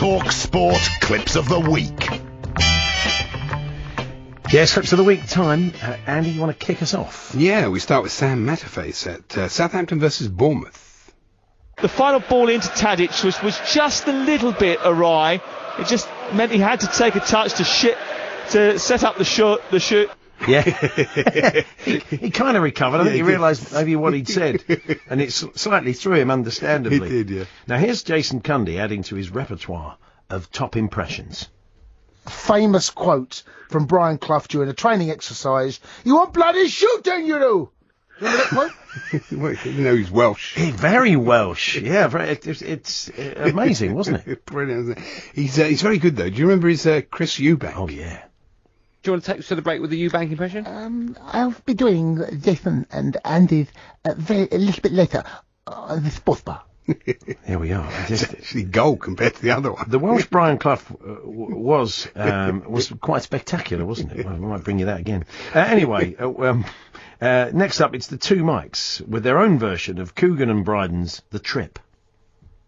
talkSPORT Clips of the Week. Yes, Clips of the Week time. Andy, you want to kick us off? Yeah, we start with Sam Matterface at Southampton versus Bournemouth. The final ball into Tadic was just a little bit awry. It just meant he had to take a touch to set up the shoot. Yeah, he kind of recovered. I think he realised maybe what he'd said, and it slightly threw him, understandably. He did, yeah. Now here's Jason Cundy adding to his repertoire of top impressions. Famous quote from Brian Clough during a training exercise: "You want bloody shooting, you do." Remember that quote? Well, you know he's Welsh. Very Welsh, yeah. It's amazing, wasn't it? Brilliant, isn't it? He's very good though. Do you remember his Chris Eubank? Oh yeah. Do you want to take us to the break with the Eubank impression? I'll be doing Jason and Andy's a little bit later on the sports bar. Here we are. It's actually gold compared to the other one. The Welsh Brian Clough was quite spectacular, wasn't it? Well, we might bring you that again. Anyway, next up, it's the two Mikes with their own version of Coogan and Bryden's The Trip.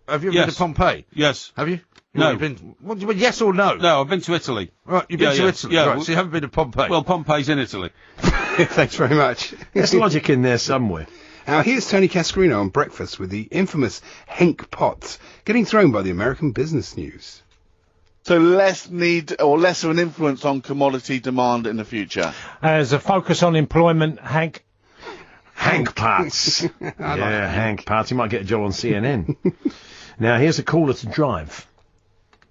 Have you been to Pompeii? Yes. Have you? No. You've been, what, yes or no? No, I've been to Italy. Right, you've been to Italy. Yeah, right, so you haven't been to Pompeii. Well, Pompeii's in Italy. Thanks very much. There's logic in there somewhere. Now, here's Tony Cascarino on Breakfast with the infamous Henk Potts getting thrown by the American Business News. So less need or less of an influence on commodity demand in the future. As a focus on employment, Hank Potts. Yeah, Hank Potts. He might get a job on CNN. Now, here's a caller to drive.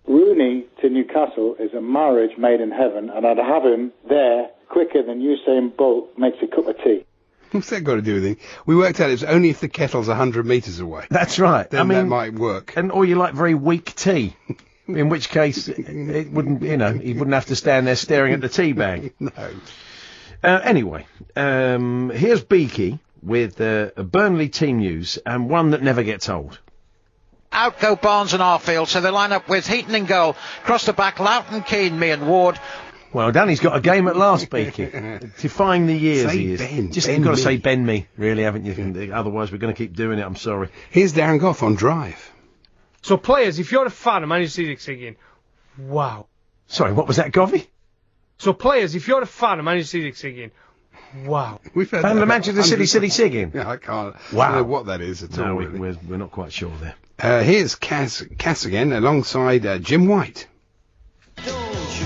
Rooney to Newcastle is a marriage made in heaven, and I'd have him there quicker than Usain Bolt makes a cup of tea. What's that got to do with anything? We worked out it was only if the kettle's 100 metres away. That's right. Then that might work. Or you like very weak tea, in which case it wouldn't, he wouldn't have to stand there staring at the tea bag. No. Anyway, here's Beaky with Burnley team news and one that never gets old. Out go Barnes and Arfield, so they line up with Heaton in goal. Across the back, Loughton, Keane, me and Ward. Well, Danny's got a game at last, Beaky. Defying the years, say he is. Ben. You've got to say Ben me, really, haven't you? Otherwise, we're going to keep doing it, I'm sorry. Here's Darren Goff on Drive. So, players, if you're a fan of Manchester City singing, wow. Sorry, what was that, Govey? So, players, if you're a fan of Manchester City singing, wow. We've heard fan of Manchester City singing? Yeah, I can't. Wow. I don't know what that is at all. No, really. we're not quite sure there. Here's Cass again, alongside Jim White. Don't you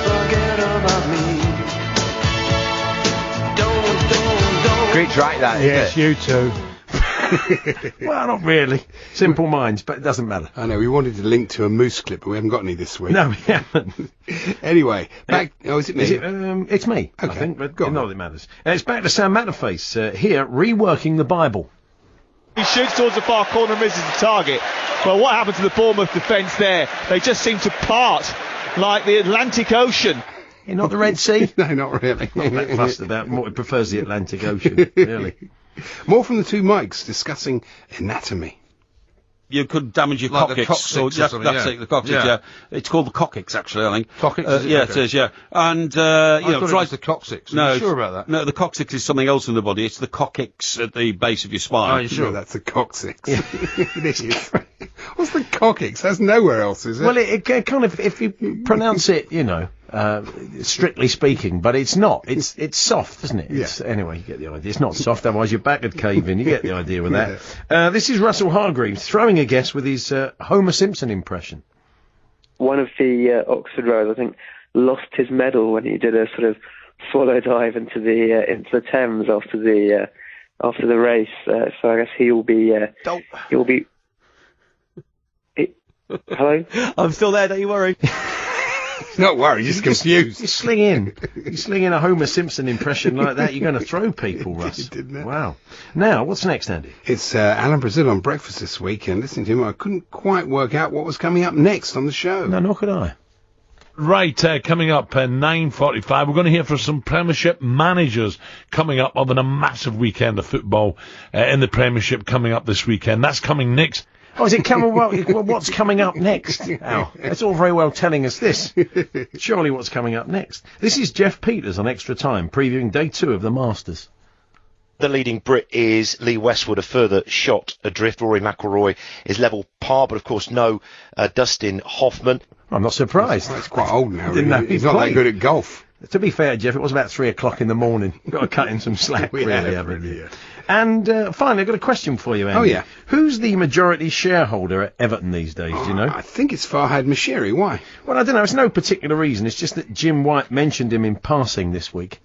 forget about me. Don't. Great track, that, yes, isn't it? you too. Well, not really. Simple minds, but it doesn't matter. I know, we wanted to link to a Moose clip, but we haven't got any this week. No, we haven't. Anyway, back... is it me? It's me, okay. I think, but not that it matters. It's back to Sam Matterface, here, reworking the Bible. He shoots towards the far corner and misses the target. Well, what happened to the Bournemouth defence there? They just seem to part like the Atlantic Ocean. You're not the Red Sea? No, not really. Not that fussed about more. It prefers the Atlantic Ocean, really. More from the two Mikes discussing anatomy. You could damage your Like coccyx. the coccyx or something, that's it, the coccyx, yeah. It's called the coccyx, actually, I think. Coccyx? Yeah, it is, yeah. And, I thought it was the coccyx. No, Are you sure about that? No, the coccyx is something else in the body. It's the coccyx at the base of your spine. Are you sure? No, that's the coccyx. Yeah. It is. What's the coccyx? That's nowhere else, is it? Well, it kind of, if you pronounce it, strictly speaking, but it's not. It's soft, isn't it? Anyway, you get the idea. It's not soft, otherwise your back would cave in. You get the idea with that. This is Russell Hargreaves throwing a guess with his Homer Simpson impression. One of the Oxford rowers, I think, lost his medal when he did a sort of swallow dive into the Thames after the race. So I guess he'll be. Hello? I'm still there, don't you worry. Not worried, just confused. You sling in a Homer Simpson impression like that, you're going to throw people, Russ. Didn't it? Wow. Now, what's next, Andy? It's Alan Brazil on Breakfast this week, and listening to him, I couldn't quite work out what was coming up next on the show. No, nor could I. Right, coming up at 9:45, we're going to hear from some Premiership managers coming up, having a massive weekend of football in the Premiership coming up this weekend. That's coming next. Oh, is it coming? Well, what's coming up next? Al, it's all very well telling us this. Surely what's coming up next? This is Jeff Peters on Extra Time, previewing day 2 of the Masters. The leading Brit is Lee Westwood, a further shot adrift. Rory McIlroy is level par, but of course no Dustin Hoffman. I'm not surprised. It's quite old now. Didn't know Really. he He's not that played. good at golf. To be fair, Jeff, it was about 3 o'clock in the morning. Got to cut in some slack, We really, have, haven't really, you? yeah. And finally, I've got a question for you, Andy. Oh, yeah. Who's the majority shareholder at Everton these days, do you know? I think it's Farhad Mashiri. Why? Well, I don't know. It's no particular reason. It's just that Jim White mentioned him in passing this week.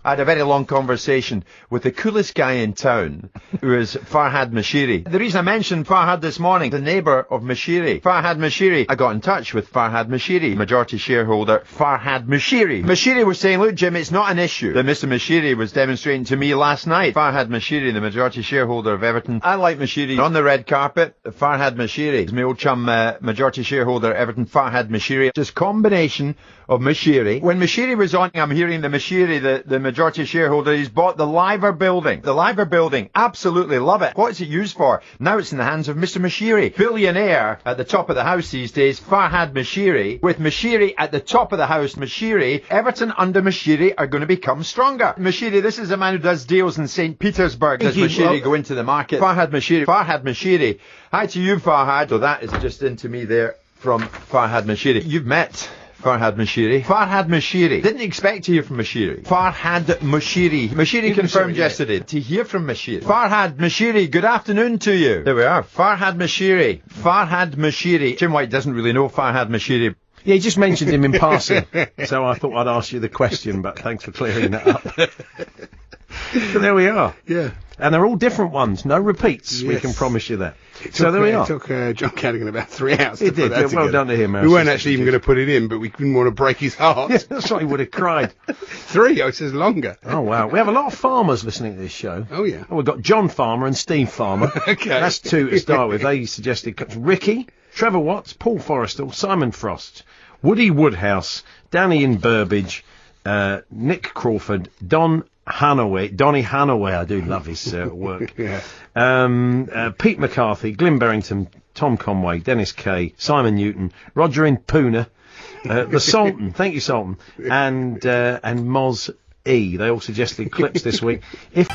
I had a very long conversation with the coolest guy in town, who is Farhad Mashiri. The reason I mentioned Farhad this morning, the neighbour of Mashiri, Farhad Mashiri, I got in touch with Farhad Mashiri, majority shareholder Farhad Mashiri. Mashiri was saying, look, Jim, it's not an issue that Mr. Mashiri was demonstrating to me last night. Farhad Mashiri, the majority shareholder of Everton. I like Mashiri on the red carpet. Farhad Mashiri is my old chum, majority shareholder Everton, Farhad Mashiri. Just combination of Mashiri. When Mashiri was on, I'm hearing the Mashiri, the majority shareholder, he's bought the Liver building. The Liver building, absolutely love it. What is it used for? Now it's in the hands of Mr. Mashiri. Billionaire at the top of the house these days, Farhad Mashiri. With Mashiri at the top of the house, Mashiri, Everton under Mashiri are going to become stronger. Mashiri, this is a man who does deals in St. Petersburg. Does Mashiri go into the market? Farhad Mashiri. Hi to you, Farhad. So that is just into me there from Farhad Mashiri. You've met Farhad Mashiri. Farhad Mashiri. Didn't expect to hear from Mashiri. Farhad Mashiri. Mashiri confirmed yesterday to hear from Mashiri. Farhad Mashiri, good afternoon to you. There we are. Farhad Mashiri. Farhad Mashiri. Jim White doesn't really know Farhad Mashiri. Yeah, he just mentioned him in passing, so I thought I'd ask you the question, but thanks for clearing that up. So there we are. Yeah. And they're all different ones, no repeats, we Yes. can promise you that. There we are. It took John Cadigan about 3 hours. It did. Put that Well together. done to him. We weren't actually even going to put it in, but we didn't want to break his heart. Yeah, that's right, he would have cried. 3, it says longer. Oh, wow. We have a lot of farmers listening to this show. Oh, yeah. We've got John Farmer and Steve Farmer. Okay. That's 2 to start with. They suggested Ricky, Trevor Watts, Paul Forrestal, Simon Frost, Woody Woodhouse, Danny in Burbage, Nick Crawford, Donny Hanaway, I do love his work. Yeah. Pete McCarthy, Glyn Berrington, Tom Conway, Dennis Kay, Simon Newton, Roger in Puna, the Sultan, thank you Sultan, and Moz E. They all suggested clips this week. If